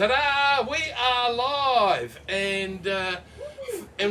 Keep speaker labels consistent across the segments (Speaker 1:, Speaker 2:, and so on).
Speaker 1: Ta-da! We are live, and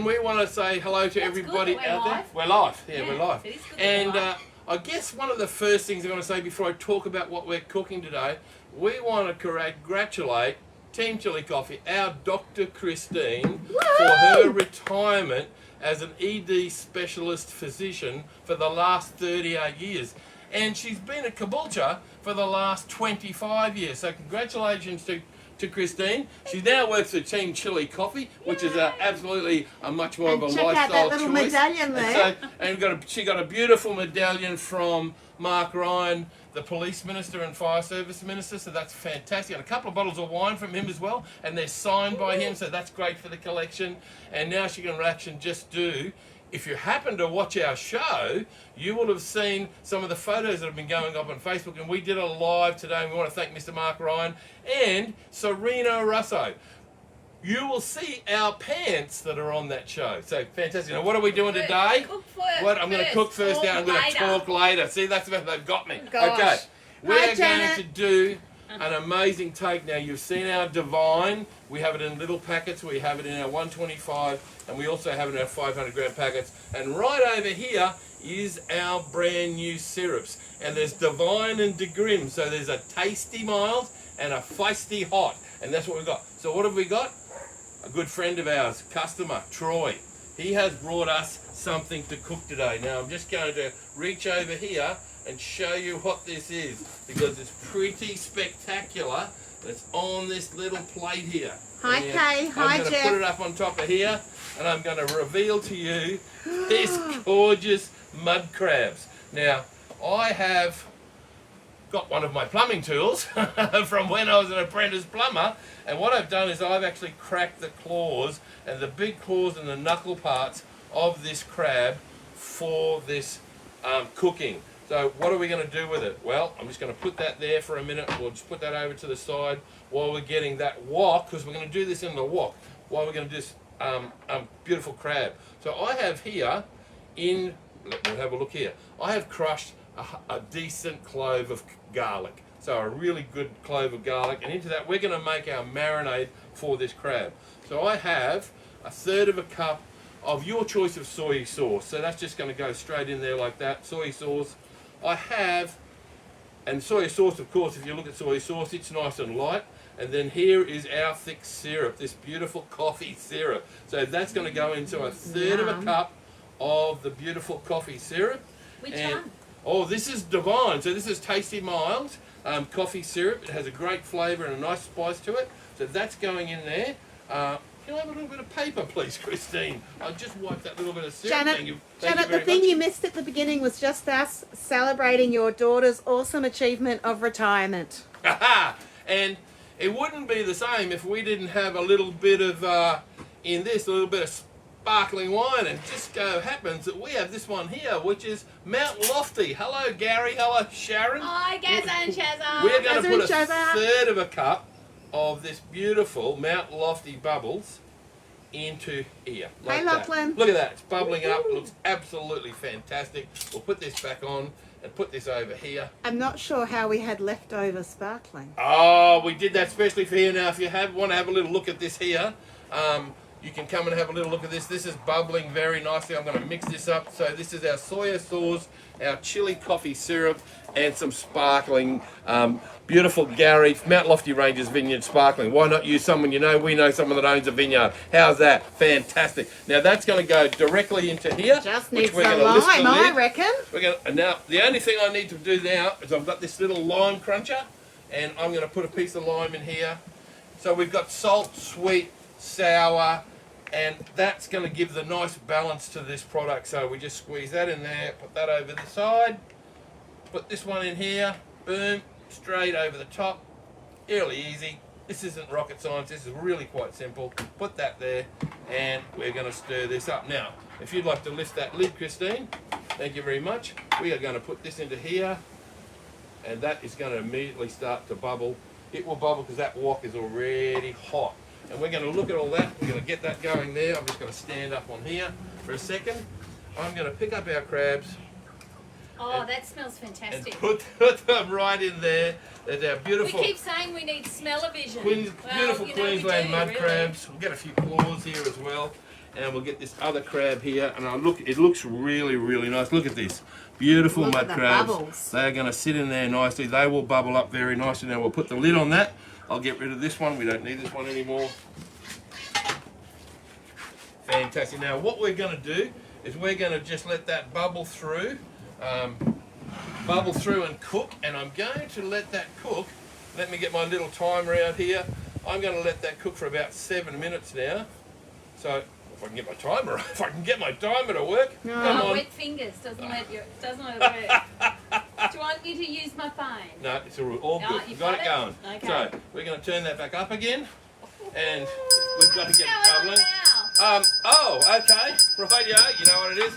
Speaker 1: we want to say hello to everybody out there. We're live. Yeah, we're live.
Speaker 2: It is good
Speaker 1: And I guess one of the first things I'm going to say before I talk about what we're cooking today, we want to congratulate Team Chilli Coffee, our Dr. Christine, for her retirement as an ED specialist physician for the last 38 years. And she's been a kaboolcher for the last 25 years. So congratulations to Christine. She now works for Team Chilli Coffee, which is absolutely a much more of a lifestyle choice.
Speaker 3: Check out that little medallion there.
Speaker 1: And she got a beautiful medallion from Mark Ryan, the police minister and fire service minister, so that's fantastic. And a couple of bottles of wine from him as well, and they're signed by him, so that's great for the collection. And now she can actually just do, if you happen to watch our show, you will have seen some of the photos that have been going up on Facebook, and we did a live today, and we want to thank Mr. Mark Ryan and Serena Russo. You will see our pants that are on that show. So fantastic. Now, what are we doing today?
Speaker 2: Cook first.
Speaker 1: What I'm going to cook first. Now I'm going to talk later. See, that's about they've got me.
Speaker 3: Gosh.
Speaker 1: Okay, we're
Speaker 3: Janet.
Speaker 1: going to do an amazing take. Now you've seen our Divine. We have it in little packets. We have it in our 125, and we also have it in our 500 gram packets. And right over here is our brand new syrups. And there's Divine and DeGrim. So there's a tasty mild and a feisty hot, and that's what we've got. So what have we got? A good friend of ours, customer, Troy. He has brought us something to cook today. Now I'm just going to reach over here and show you what this is, because it's pretty spectacular. It's on this little plate here.
Speaker 3: Hi,
Speaker 1: And
Speaker 3: Kay. Hi,
Speaker 1: I'm going to
Speaker 3: Jeff.
Speaker 1: put it up on top of here, and I'm going to reveal to you this gorgeous mud crabs. Now, I have got one of my plumbing tools from when I was an apprentice plumber, and what I've done is I've actually cracked the claws and the big claws and the knuckle parts of this crab for this cooking. So what are we going to do with it? Well, I'm just going to put that there for a minute. We'll just put that over to the side while we're getting that wok, because we're going to do this in the wok while we're going to do this beautiful crab. So I have here we'll have a look here. I have crushed a decent clove of garlic. So a really good clove of garlic, and into that we're going to make our marinade for this crab. So I have 1/3 of a cup of your choice of soy sauce. So that's just going to go straight in there like that. Soy sauce. I have, and soy sauce, of course, if you look at soy sauce, it's nice and light. And then here is our thick syrup, this beautiful coffee syrup. So that's going to go into 1/3 of a cup of the beautiful coffee syrup.
Speaker 2: Which one?
Speaker 1: Oh, this is Divine. So this is tasty mild coffee syrup. It has a great flavour and a nice spice to it. So that's going in there. Can I have a little bit of paper, please, Christine? I'll just wipe that little bit of syrup.
Speaker 3: Janet,
Speaker 1: Thank you
Speaker 3: the
Speaker 1: very
Speaker 3: thing
Speaker 1: much.
Speaker 3: you missed at the beginning was just us celebrating your daughter's awesome achievement of retirement.
Speaker 1: And it wouldn't be the same if we didn't have a little bit of, a little bit of sparkling wine. And just so happens that we have this one here, which is Mount Lofty. Hello, Gary. Hello, Sharon.
Speaker 2: Hi, Gazza and Shazza.
Speaker 1: We're going to put
Speaker 3: Gazza and
Speaker 1: 1/3 of a cup of this beautiful Mount Lofty bubbles into here. Like
Speaker 3: Hey,
Speaker 1: that.
Speaker 3: Lachlan.
Speaker 1: Look at that. It's bubbling up. It looks absolutely fantastic. We'll put this back on and put this over here.
Speaker 3: I'm not sure how we had leftover sparkling.
Speaker 1: Oh, we did that specially for you. Now, if you want to have a little look at this here, you can come and have a little look at this. This is bubbling very nicely. I'm going to mix this up. So this is our soy sauce, our chili coffee syrup, and some sparkling, beautiful Gary Mount Lofty Ranges Vineyard sparkling. Why not use someone you know? We know someone that owns a vineyard. How's that? Fantastic. Now that's going to go directly into here.
Speaker 3: Just
Speaker 1: which
Speaker 3: needs
Speaker 1: we're
Speaker 3: some
Speaker 1: gonna lift the
Speaker 3: lime, I
Speaker 1: lid.
Speaker 3: reckon.
Speaker 1: And now the only thing I need to do now is I've got this little lime cruncher, and I'm going to put a piece of lime in here. So we've got salt, sweet, sour, and that's going to give the nice balance to this product. So we just squeeze that in there, put that over the side, put this one in here, boom, straight over the top. Really easy. This isn't rocket science. This is really quite simple. Put that there, and we're going to stir this up. Now, if you'd like to lift that lid, Christine, thank you very much. We are going to put this into here, and that is going to immediately start to bubble. It will bubble because that wok is already hot. And we're going to look at all that. We're going to get that going there. I'm just going to stand up on here for a second. I'm going to pick up our crabs,
Speaker 2: Oh, that smells
Speaker 1: and
Speaker 2: fantastic.
Speaker 1: put them right in there. There's our
Speaker 2: We
Speaker 1: beautiful,
Speaker 2: keep saying we need smell-o-vision.
Speaker 1: beautiful
Speaker 2: we
Speaker 1: Queensland
Speaker 2: do,
Speaker 1: mud
Speaker 2: really.
Speaker 1: crabs. We'll get a few claws here as well. And we'll get this other crab here. And it looks really, really nice. Look at this. Beautiful
Speaker 3: Look
Speaker 1: mud
Speaker 3: at the
Speaker 1: crabs.
Speaker 3: bubbles.
Speaker 1: They're going to sit in there nicely. They will bubble up very nicely. Now we'll put the lid on that. I'll get rid of this one. We don't need this one anymore. Fantastic. Now what we're going to do is we're going to just let that bubble through and cook. And I'm going to let that cook. Let me get my little timer out here. I'm going to let that cook for about 7 minutes now. So if I can get my timer, if I can get my timer to work,
Speaker 3: No.
Speaker 1: come on.
Speaker 2: Wet fingers doesn't let you. Doesn't let it work. Do you want me to use my phone?
Speaker 1: No, it's all good.
Speaker 2: No,
Speaker 1: We've got it going.
Speaker 2: Okay.
Speaker 1: So we're going to turn that back up again, and we've got to get it
Speaker 2: What's going
Speaker 1: bubbling.
Speaker 2: on now?
Speaker 1: Okay, rightio. You know what it is?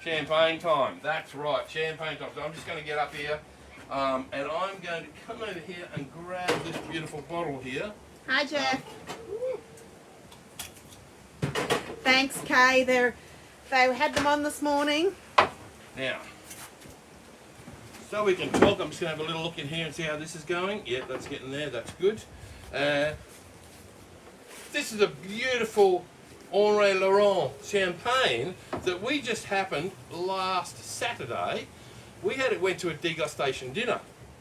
Speaker 1: Champagne time. That's right, champagne time. So I'm just going to get up here, and I'm going to come over here and grab this beautiful bottle here.
Speaker 3: Hi, Jeff. Thanks, Kay. They had them on this morning.
Speaker 1: Now, so we can talk, I'm just going to have a little look in here and see how this is going. Yeah, that's getting there, that's good. This is a beautiful Henri Laurent champagne that we just happened last Saturday. Went to a degustation dinner.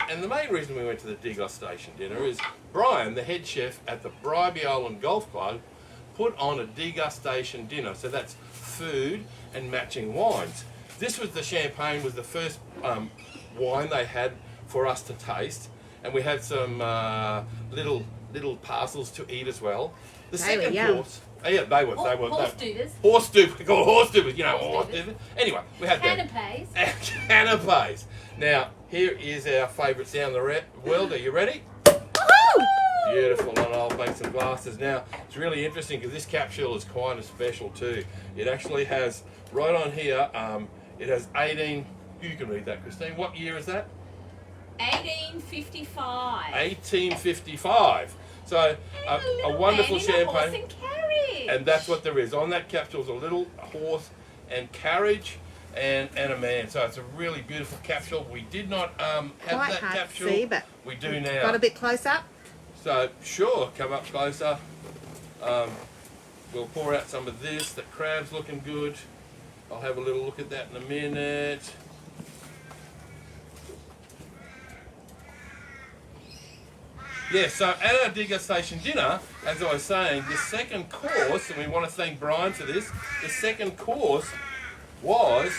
Speaker 1: And the main reason we went to the degustation dinner is Brian, the head chef at the Bribey Island Golf Club, put on a degustation dinner. So that's food and matching wines. This was the champagne, was the first wine they had for us to taste, and we had some little parcels to eat as well. The
Speaker 3: They were
Speaker 1: second
Speaker 3: yum.
Speaker 1: course, they were
Speaker 2: Horse dooders.
Speaker 1: horse stew. We call it horse stew, you know,
Speaker 2: Horse
Speaker 1: horse stew. Anyway, we had that.
Speaker 2: Canapes.
Speaker 1: Canapes. Now here is our favourite sound in the world. Are you ready?
Speaker 3: Woohoo!
Speaker 1: Beautiful, and I'll make some glasses. Now, it's really interesting because this capsule is quite a special too. It actually has, right on here, it has 18, you can read that, Christine. What year is that?
Speaker 2: 1855.
Speaker 1: 1855. So, a wonderful
Speaker 2: Man in a horse
Speaker 1: champagne.
Speaker 2: and carriage.
Speaker 1: And that's what there is. On that capsule is a little horse and carriage and a man. So it's a really beautiful capsule. We did not have
Speaker 3: Quite
Speaker 1: that
Speaker 3: hard
Speaker 1: capsule.
Speaker 3: to see, but
Speaker 1: We do now.
Speaker 3: got a bit close up.
Speaker 1: So, sure, come up closer. We'll pour out some of this. The crab's looking good. I'll have a little look at that in a minute. Yeah, so at our degustation dinner, as I was saying, the second course, and we want to thank Brian for this, the second course was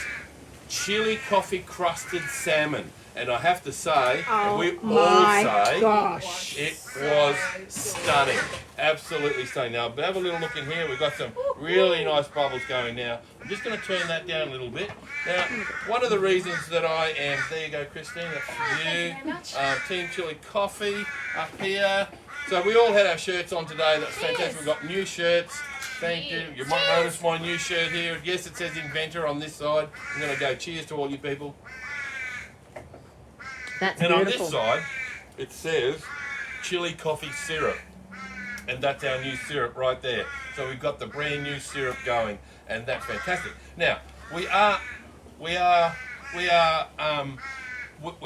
Speaker 1: chili coffee crusted salmon. And I have to say, and we all say,
Speaker 3: gosh.
Speaker 1: it was stunning. Absolutely stunning. Now, have a little look in here. We've got some really nice bubbles going now. I'm just going to turn that down a little bit. Now, one of the reasons that I am, there you go, Christine, that's for you.
Speaker 2: Thank you very much.
Speaker 1: Team Chilli Coffee up here. So we all had our shirts on today. That's fantastic. We've got new shirts. Thank you. You might notice my new shirt here. Yes, it says inventor on this side. I'm going to go cheers to all you people.
Speaker 3: That's
Speaker 1: And on
Speaker 3: beautiful.
Speaker 1: this side, it says chili coffee syrup. And that's our new syrup right there. So we've got the brand new syrup going, and that's fantastic. Now, we're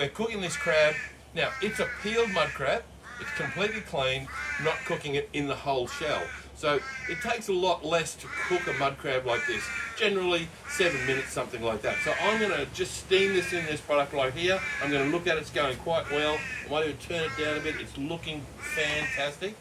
Speaker 1: cooking this crab. Now, it's a peeled mud crab. It's completely clean, not cooking it in the whole shell. So it takes a lot less to cook a mud crab like this. Generally 7 minutes, something like that. So I'm going to just steam this in this product right here. I'm going to look at it. It's going quite well. I might even turn it down a bit. It's looking fantastic.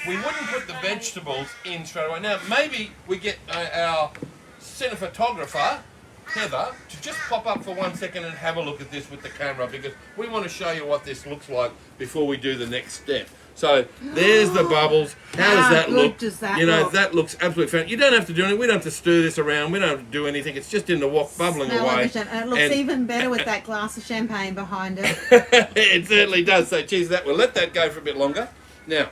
Speaker 1: We wouldn't put the vegetables in straight away. Now maybe we get our cinematographer, Heather, to just pop up for 1 second and have a look at this with the camera, because we want to show you what this looks like before we do the next step. So there's the bubbles. How does that look?
Speaker 3: Does that
Speaker 1: You know,
Speaker 3: look?
Speaker 1: that looks absolutely fantastic. You don't have to do anything. We don't have to stir this around. We don't have to do anything. It's just in the wok, bubbling away.
Speaker 3: Smell-o-vision. And it looks
Speaker 1: And-
Speaker 3: even better with that glass of champagne behind it.
Speaker 1: It certainly does. So, geez, we'll let that go for a bit longer. Now,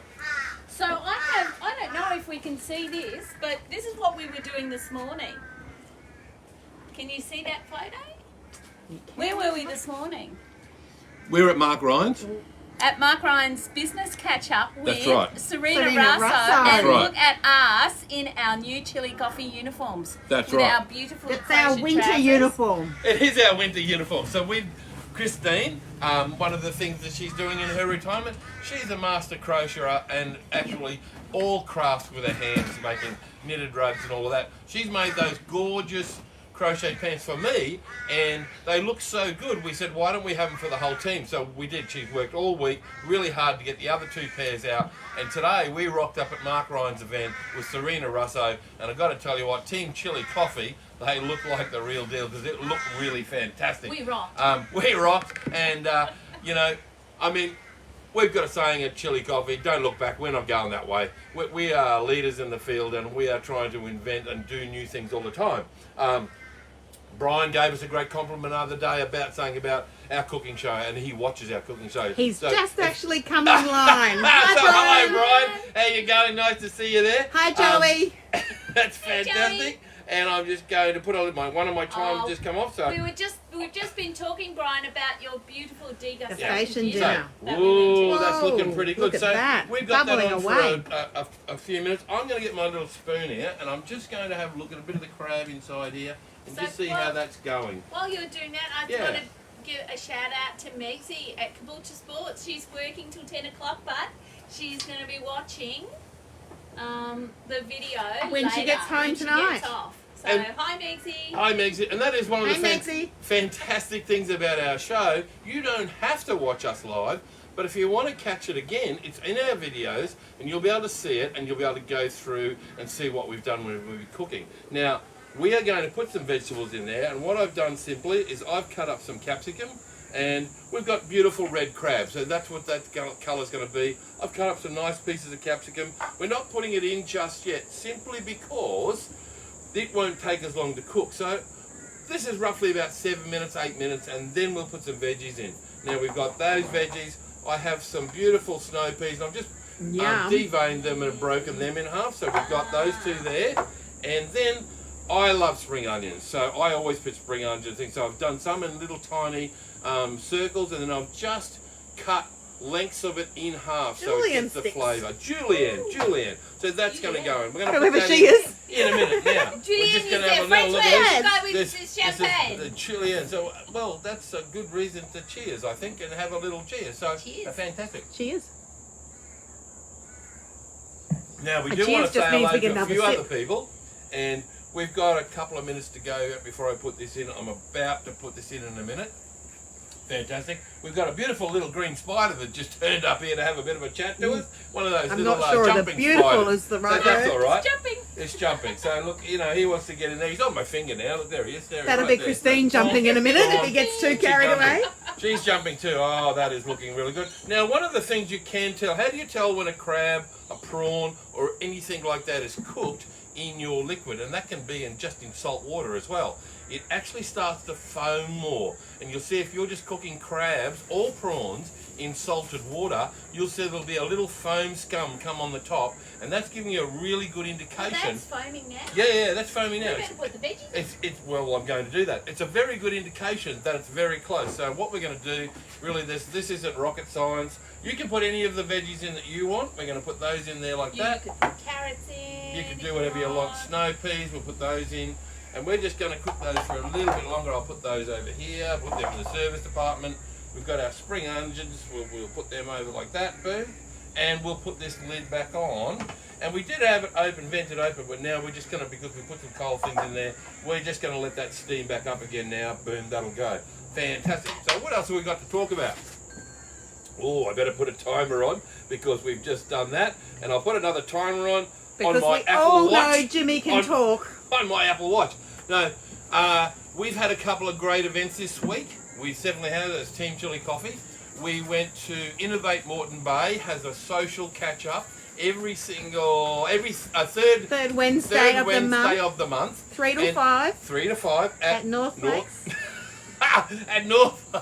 Speaker 2: So I don't know if we can see this, but this is what we were doing this morning. Can you see that photo? Where were we this morning?
Speaker 1: we're at Mark Ryan's.
Speaker 2: at Mark Ryan's business catch up with
Speaker 1: That's right.
Speaker 2: Serena
Speaker 3: Serena
Speaker 2: Russo,
Speaker 3: Russo.
Speaker 2: and
Speaker 1: That's right.
Speaker 2: look at us in our new Chilli Coffee uniforms.
Speaker 1: That's
Speaker 2: with
Speaker 1: right.
Speaker 2: our beautiful
Speaker 3: It's our
Speaker 2: crochet
Speaker 3: winter
Speaker 2: trousers.
Speaker 3: uniform.
Speaker 1: It is our winter uniform. So with Christine, one of the things that she's doing in her retirement, she's a master crocheter and actually all crafts with her hands, making knitted rugs and all of that. She's made those gorgeous crochet pants for me, and they look so good. We said, why don't we have them for the whole team? So we did. She's worked all week really hard to get the other 2 pairs out, and today we rocked up at Mark Ryan's event with Serena Russo, and I've got to tell you what, Team Chilli Coffee, they look like the real deal because it looked really fantastic.
Speaker 2: We rocked.
Speaker 1: We rocked, and you know, I mean, we've got a saying at Chilli Coffee, don't look back, we're not going that way. We are leaders in the field, and we are trying to invent and do new things all the time. Brian gave us a great compliment the other day about saying about our cooking show, and he watches our cooking show.
Speaker 3: He's
Speaker 1: So-
Speaker 3: just actually come online.
Speaker 1: So,
Speaker 3: Hi,
Speaker 1: hello, Brian. How you going? Nice to see you there.
Speaker 3: Hi, Joey.
Speaker 1: That's
Speaker 2: Hey,
Speaker 1: fantastic. And I'm just going to put on one of my times just come off. So.
Speaker 2: We've just been talking, Brian, about your beautiful degustation
Speaker 3: Degustation
Speaker 2: dinner.
Speaker 3: dinner.
Speaker 2: that we went
Speaker 1: Ooh,
Speaker 2: to.
Speaker 1: that's looking
Speaker 3: Whoa,
Speaker 1: pretty good.
Speaker 3: look at
Speaker 1: So
Speaker 3: that.
Speaker 1: we've got
Speaker 3: Bubbling
Speaker 1: that on
Speaker 3: away.
Speaker 1: for a few minutes. I'm going to get my little spoon here, and I'm just going to have a look at a bit of the crab inside here and
Speaker 2: So,
Speaker 1: just see how that's going.
Speaker 2: While you're doing that, I
Speaker 1: Yeah.
Speaker 2: want to give a shout out to Megsy at Caboolture Sports. She's working till 10 o'clock, but she's going to be watching the video
Speaker 3: When she
Speaker 2: later,
Speaker 3: gets home
Speaker 2: when she
Speaker 3: tonight.
Speaker 2: gets off. So,
Speaker 1: And-
Speaker 2: hi, Megsy.
Speaker 1: Hi, Megsy. And that is one of the
Speaker 3: Hey, Megsy.
Speaker 1: fantastic things about our show. You don't have to watch us live, but if you want to catch it again, it's in our videos, and you'll be able to see it, and you'll be able to go through and see what we've done when we're cooking. Now, we are going to put some vegetables in there, and what I've done simply is I've cut up some capsicum, and we've got beautiful red crab, so that's what that colour's going to be. I've cut up some nice pieces of capsicum. We're not putting it in just yet, simply because it won't take as long to cook. So this is roughly about 7 minutes, 8 minutes, and then we'll put some veggies in. Now we've got those veggies. I have some beautiful snow peas, and I've just
Speaker 3: Yum.
Speaker 1: deveined them and broken them in half. So we've got those 2 there. And then I love spring onions, so I always put spring onions and things. So I've done some in little tiny circles, and then I've just cut lengths of it in half so it
Speaker 3: Julienne
Speaker 1: gets the
Speaker 3: sticks.
Speaker 1: flavour. Julienne. So that's going to go in. We're going to
Speaker 3: Whoever
Speaker 1: put that
Speaker 3: she
Speaker 1: in,
Speaker 3: is.
Speaker 1: in a minute now. We're
Speaker 2: Julienne
Speaker 1: just
Speaker 2: is
Speaker 1: going to
Speaker 2: there.
Speaker 1: have a
Speaker 2: French
Speaker 1: little look
Speaker 2: fries.
Speaker 1: at
Speaker 2: Go with
Speaker 1: this.
Speaker 2: this
Speaker 1: This
Speaker 2: champagne.
Speaker 1: is the Julienne. So, well, that's a good reason to cheers, I think, and have a little cheers. So,
Speaker 2: Cheers.
Speaker 1: fantastic.
Speaker 3: She is.
Speaker 1: Now, we
Speaker 3: A
Speaker 1: do
Speaker 3: cheers
Speaker 1: want to
Speaker 3: just
Speaker 1: say
Speaker 3: means
Speaker 1: hello
Speaker 3: we get
Speaker 1: to a
Speaker 3: another
Speaker 1: few
Speaker 3: sip.
Speaker 1: other people, and we've got a couple of minutes to go before I put this in. I'm about to put this in a minute. Fantastic. We've got a beautiful little green spider that just turned up here to have a bit of a chat to us. One of those
Speaker 3: I'm
Speaker 1: little
Speaker 3: not sure the
Speaker 1: jumping
Speaker 3: beautiful
Speaker 1: spiders.
Speaker 3: is the right
Speaker 1: That's
Speaker 3: word.
Speaker 1: all right.
Speaker 2: Jumping.
Speaker 1: It's jumping. So look, you know, he wants to get in there. He's on my finger now. Look, there he is. There he is,
Speaker 3: That'll
Speaker 1: right
Speaker 3: be
Speaker 1: there.
Speaker 3: Christine jumping in a minute if he gets too
Speaker 1: She's
Speaker 3: carried
Speaker 1: jumping.
Speaker 3: away.
Speaker 1: She's jumping too. Oh, that is looking really good. Now, one of the things you can tell, how do you tell when a crab, a prawn, or anything like that is cooked in your liquid? And that can be just in salt water as well. It actually starts to foam more. And you'll see if you're just cooking crabs or prawns in salted water, you'll see there'll be a little foam scum come on the top, and that's giving you a really good
Speaker 2: Oh,
Speaker 1: indication.
Speaker 2: that's foaming now.
Speaker 1: Yeah, that's foaming now.
Speaker 2: We're going to put the veggies in.
Speaker 1: Well, I'm going to do that. It's a very good indication that it's very close. So what we're going to do, really, this isn't rocket science. You can put any of the veggies in that you want. We're going to put those in there like
Speaker 2: You
Speaker 1: that.
Speaker 2: could put carrots in.
Speaker 1: You can
Speaker 2: if
Speaker 1: do whatever you
Speaker 2: want.
Speaker 1: like. Snow peas, we'll put those in. And we're just going to cook those for a little bit longer. I'll put those over here, put them in the service department. We've got our spring onions. We'll put them over like that, boom. And we'll put this lid back on. And we did have it open, vented open, but now we're just going to, because we put some cold things in there, we're just going to let that steam back up again now. Boom, that'll go. Fantastic. So what else have we got to talk about? Oh, I better put a timer on because we've just done that. And I'll put another timer on
Speaker 3: Because
Speaker 1: my
Speaker 3: we
Speaker 1: Apple
Speaker 3: all
Speaker 1: Watch.
Speaker 3: know Jimmy can
Speaker 1: On-
Speaker 3: talk.
Speaker 1: On my Apple Watch. No, we've had a couple of great events this week. We certainly have. As Team Chilli Coffee. We went to Innovate Moreton Bay, has a social catch up every
Speaker 3: Third Wednesday of the month.
Speaker 1: of the month.
Speaker 3: 3 to
Speaker 1: And
Speaker 3: 5
Speaker 1: 3 to 5
Speaker 3: at North Lakes.
Speaker 1: at North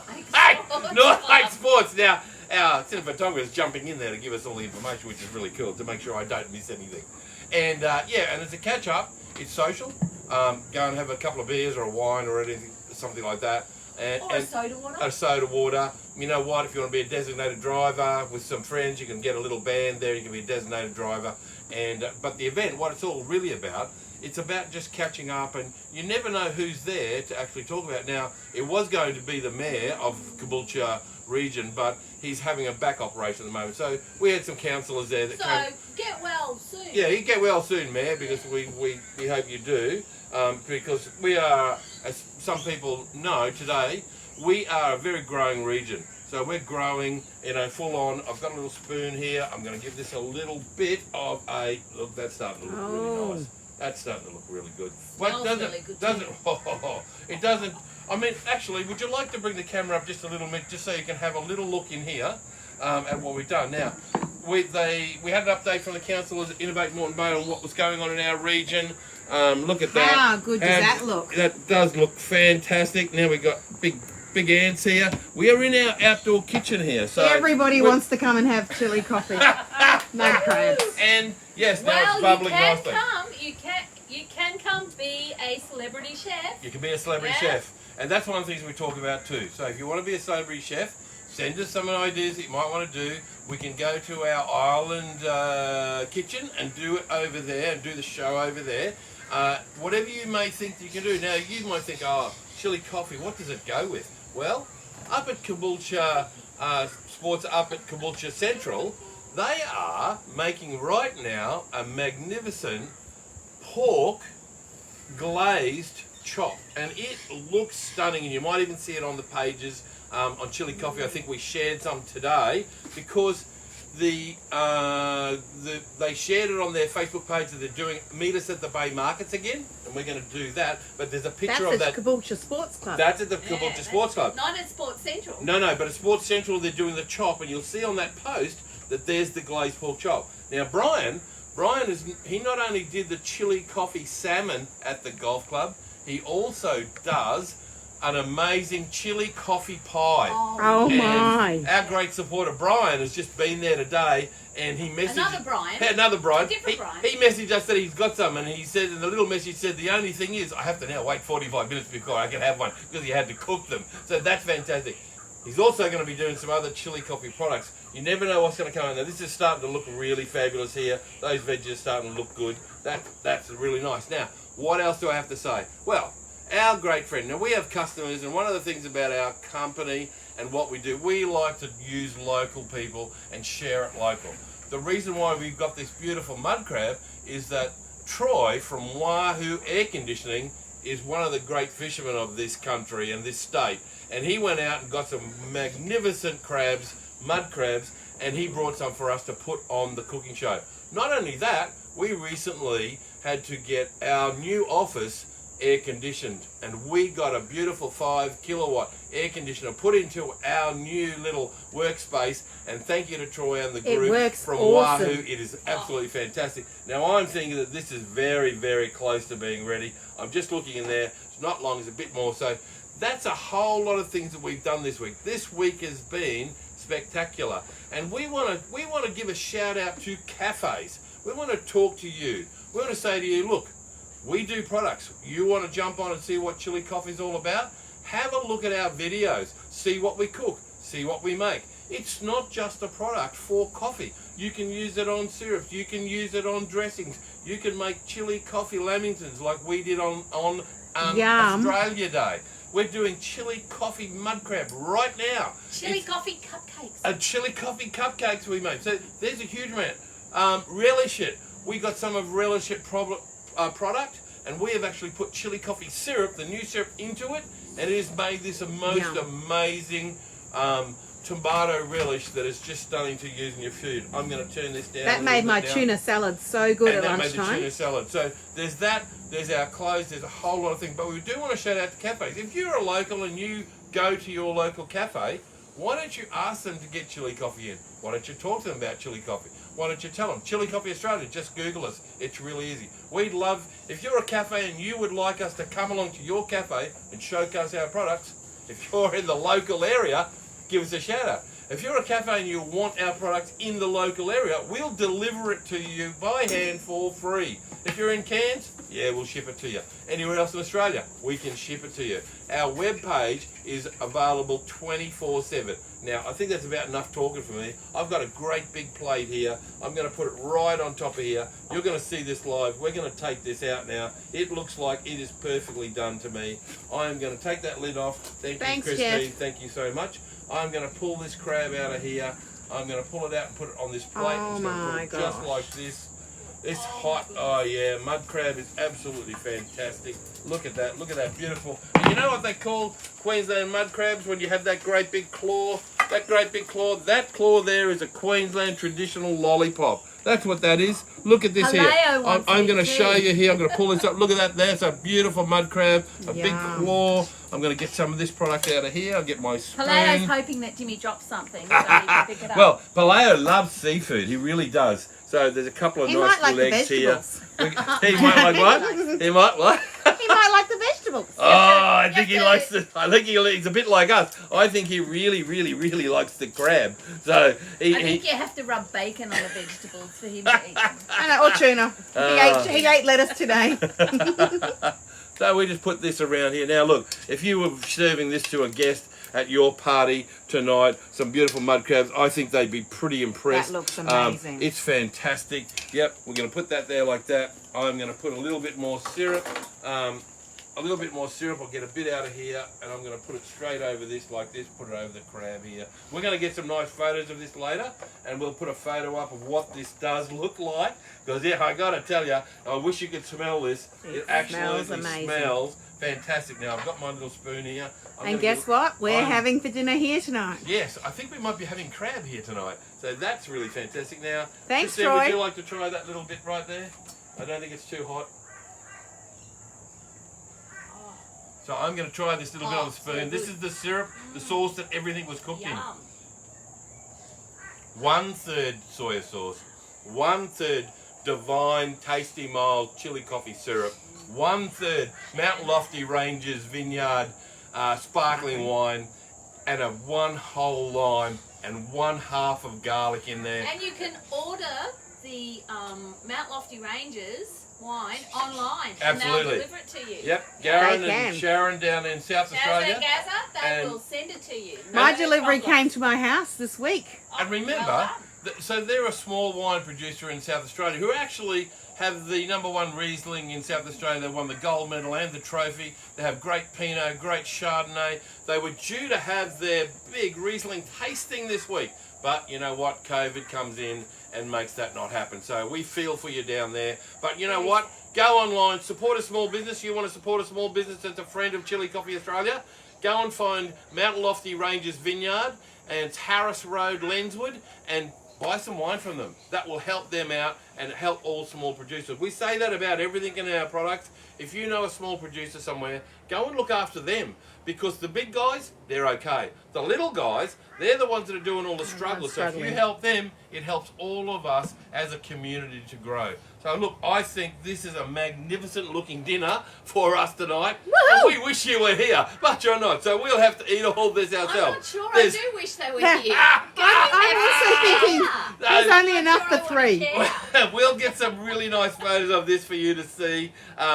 Speaker 1: Lake Sports. Now, our cinematographer is jumping in there to give us all the information, which is really cool, to make sure I don't miss anything. And and it's a catch up. It's social. Go and have a couple of beers or a wine or anything, something like that.
Speaker 2: Or a soda water.
Speaker 1: A soda water. You know what? If you want to be a designated driver with some friends, you can get a little band there. You can be a designated driver. And but the event, what it's all really about, it's about just catching up, and you never know who's there to actually talk about. Now, it was going to be the mayor of Caboolture region, but he's having a back operation at the moment. So we had some councillors there that came.
Speaker 2: Get well soon.
Speaker 1: Yeah, you get well soon, Mayor, because we hope you do. Because we are, as some people know today, we are a very growing region. So we're growing, full on. I've got a little spoon here. I'm going to give this a little bit of a look. That's starting to look really nice. That's starting to look really good.
Speaker 2: Smells really good
Speaker 1: It doesn't. I mean, actually, would you like to bring the camera up just a little bit, just so you can have a little look in here at what we've done? Now, we had an update from the councillors at Innovate Moreton Bay on what was going on in our region. Look at that.
Speaker 3: How good does that look?
Speaker 1: That does look fantastic. Now we've got big ants here. We are in our outdoor kitchen here. So
Speaker 3: everybody wants to come and have chili coffee. Mud crabs.
Speaker 1: And yes, now it's bubbling nicely.
Speaker 2: You can come be a celebrity chef.
Speaker 1: You can be a celebrity chef. And that's one of the things we talk about too. So if you want to be a celebrity chef, send us some ideas that you might want to do. We can go to our island kitchen and do it over there and do the show over there. Whatever you may think you can do. Now, you might think, oh, chili coffee, what does it go with? Well, up at Caboolture Sports, up at Caboolture Central, they are making right now a magnificent pork glazed chop, and it looks stunning, and you might even see it on the pages on Chilli Coffee. I think we shared some today because they shared it on their Facebook page that they're doing Meet Us at the Bay Markets again, and we're going to do that. But there's a picture of that.
Speaker 3: That's at Caboolture Sports Club.
Speaker 1: That's at the Caboolture Sports Club.
Speaker 2: Not at Sports Central.
Speaker 1: No, but at Sports Central they're doing the chop, and you'll see on that post that there's the glazed pork chop. Now Brian he not only did the Chilli Coffee salmon at the golf club, he also does an amazing chili coffee pie.
Speaker 3: Oh my!
Speaker 1: Our great supporter Brian has just been there today, and he messaged
Speaker 2: another Brian.
Speaker 1: A different Brian. He messaged us that he's got some, and he said in the little message said the only thing is I have to now wait 45 minutes before I can have one because he had to cook them. So that's fantastic. He's also going to be doing some other chili coffee products. You never know what's going to come in there. This is starting to look really fabulous here. Those veggies are starting to look good. That's really nice. Now, what else do I have to say? Well, our great friend. Now, we have customers, and one of the things about our company and what we do, we like to use local people and share it local. The reason why we've got this beautiful mud crab is that Troy from Wahoo Air Conditioning is one of the great fishermen of this country and this state. And he went out and got some magnificent crabs, mud crabs, and he brought some for us to put on the cooking show. Not only that, we recently had to get our new office air conditioned, and we got a beautiful 5 kilowatt air conditioner put into our new little workspace, and thank you to Troy and the group from Wahoo. It is absolutely fantastic. Now I'm thinking that this is very, very close to being ready. I'm just looking in there. It's not long, it's a bit more. So that's a whole lot of things that we've done this week. This week has been spectacular, and we want to give a shout out to cafes. We want to talk to you. We want to say to you, look, we do products. You want to jump on and see what Chilli Coffee is all about? Have a look at our videos. See what we cook. See what we make. It's not just a product for coffee. You can use it on syrups. You can use it on dressings. You can make chili coffee lamingtons like we did on Australia Day. We're doing chili coffee mud crab right now.
Speaker 2: Chili coffee cupcakes.
Speaker 1: Chili coffee cupcakes we made. So there's a huge amount. Relish it. We got some of Relish it product, and we have actually put chili coffee syrup, the new syrup, into it, and it has made this most amazing tomato relish that is just stunning to use in your food. I'm going to turn this down.
Speaker 3: That made my tuna salad so good at lunchtime.
Speaker 1: That made the tuna salad. So there's that. There's our clothes. There's a whole lot of things. But we do want to shout out to cafes. If you're a local and you go to your local cafe, why don't you ask them to get chili coffee in? Why don't you talk to them about chili coffee? Why don't you tell them? Chilli Coffee Australia, just Google us. It's really easy. We'd love, if you're a cafe and you would like us to come along to your cafe and showcase our products, if you're in the local area, give us a shout out. If you're a cafe and you want our products in the local area, we'll deliver it to you by hand for free. If you're in Cairns, Yeah, we'll ship it to you. Anywhere else in Australia, we can ship it to you. Our webpage is available 24/7. Now, I think that's about enough talking for me. I've got a great big plate here. I'm going to put it right on top of here. You're going to see this live. We're going to take this out now. It looks like it is perfectly done to me. I am going to take that lid off. Thanks,
Speaker 3: Christine.
Speaker 1: Jeff. Thank you so much. I'm going to pull this crab out of here. I'm going to pull it out and put it on this plate.
Speaker 3: Oh
Speaker 1: I'm just going to
Speaker 3: my
Speaker 1: put it just
Speaker 3: gosh.
Speaker 1: like this. It's hot. Oh yeah, mud crab is absolutely fantastic. Look at that. Look at that beautiful. And you know what they call Queensland mud crabs when you have that great big claw? That great big claw. That claw there is a Queensland traditional lollipop. That's what that is. Look at this here. I'm going to show you here. I'm going to pull this up. Look at that. There's a beautiful mud crab. A big
Speaker 3: Yum.
Speaker 1: claw. I'm going to get some of this product out of here. I'll get my spoon.
Speaker 2: Paleo's hoping that Jimmy drops something so he can pick it up.
Speaker 1: Well, Paleo loves seafood. He really does. So there's a couple of
Speaker 3: He
Speaker 1: nice
Speaker 3: might like
Speaker 1: little
Speaker 3: the
Speaker 1: eggs here.
Speaker 3: vegetables.
Speaker 1: He might like what? He might what?
Speaker 3: He might like the vegetables.
Speaker 1: Oh, I think he
Speaker 2: Yes,
Speaker 1: likes the. I think he's a bit like us. I think he really, really, really likes the crab. So
Speaker 2: I think you have to rub bacon on the vegetables for him to eat them.
Speaker 3: I know, or tuna. He ate lettuce today.
Speaker 1: So we just put this around here. Now look, if you were serving this to a guest at your party tonight, some beautiful mud crabs, I think they'd be pretty impressed.
Speaker 3: That looks amazing.
Speaker 1: It's fantastic. Yep, we're going to put that there like that. I'm going to put a little bit more syrup. I'll get a bit out of here, and I'm going to put it straight over this like this, put it over the crab here. We're going to get some nice photos of this later, and we'll put a photo up of what this does look like. Because, yeah, I got to tell you, I wish you could smell this. It absolutely
Speaker 3: smells amazing.
Speaker 1: smells fantastic. Now, I've got my little spoon here.
Speaker 3: And guess what? We're having for dinner here tonight.
Speaker 1: Yes, I think we might be having crab here tonight. So that's really fantastic. Now,
Speaker 3: Thanks,
Speaker 1: Christine,
Speaker 3: Troy.
Speaker 1: would you like to try that little bit right there? I don't think it's too hot. So I'm going to try this little bit on the spoon.
Speaker 2: so
Speaker 1: This
Speaker 2: good.
Speaker 1: is the syrup, the sauce that everything was cooked in.
Speaker 2: Yum.
Speaker 1: 1/3 soy sauce, 1/3 divine, tasty, mild chili coffee syrup, 1/3 Mountain Lofty Ranges Vineyard sparkling wine, and a 1 whole lime and 1/2 of garlic in there.
Speaker 2: And you can order the Mount Lofty Ranges wine online. And
Speaker 1: Absolutely.
Speaker 2: they'll deliver it to you.
Speaker 1: Yep, Garen
Speaker 3: They
Speaker 1: and
Speaker 3: can.
Speaker 1: Sharon down in South
Speaker 2: Gazza,
Speaker 1: Australia.
Speaker 2: they
Speaker 1: And-
Speaker 2: will send it to you.
Speaker 3: My
Speaker 2: No
Speaker 3: delivery
Speaker 2: problem.
Speaker 3: came to my house this week.
Speaker 2: Oh,
Speaker 1: And remember,
Speaker 2: well done.
Speaker 1: so they're a small wine producer in South Australia who actually have the #1 Riesling in South Australia. They won the gold medal and the trophy. They have great Pinot, great Chardonnay. They were due to have their big Riesling tasting this week. But you know what? COVID comes in and makes that not happen. So we feel for you down there. But you know what? Go online, support a small business. You want to support a small business that's a friend of Chilli Coffee Australia? Go and find Mountain Lofty Ranges Vineyard, and it's Harris Road, Lenswood, and buy some wine from them. That will help them out and help all small producers. We say that about everything in our products. If you know a small producer somewhere, go and look after them, because the big guys, they're okay. The little guys, they're the ones that are doing all the struggle. So if you
Speaker 3: struggling.
Speaker 1: help them, it helps all of us as a community to grow. So look, I think this is a magnificent looking dinner for us tonight. And we wish you were here, but you're not. So we'll have to eat all this
Speaker 2: I'm
Speaker 1: ourselves.
Speaker 2: not sure.
Speaker 1: There's-
Speaker 2: I do wish they were
Speaker 3: Yeah.
Speaker 2: here.
Speaker 3: I'm also thinking there's only
Speaker 2: I'm
Speaker 3: enough
Speaker 2: not
Speaker 3: for
Speaker 2: sure I wanna
Speaker 3: 3.
Speaker 2: care.
Speaker 1: We'll get some really nice photos of this for you to see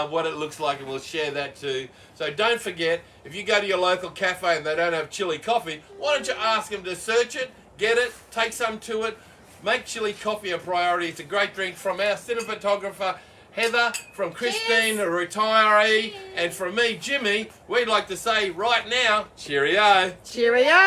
Speaker 1: what it looks like, and we'll share that too. So don't forget, if you go to your local cafe and they don't have chili coffee, why don't you ask them to search it, get it, take some to it, make chili coffee a priority. It's a great drink from our cinematographer, Heather, from Christine, a retiree, and from me, Jimmy. We'd like to say right now, cheerio.
Speaker 3: Cheerio.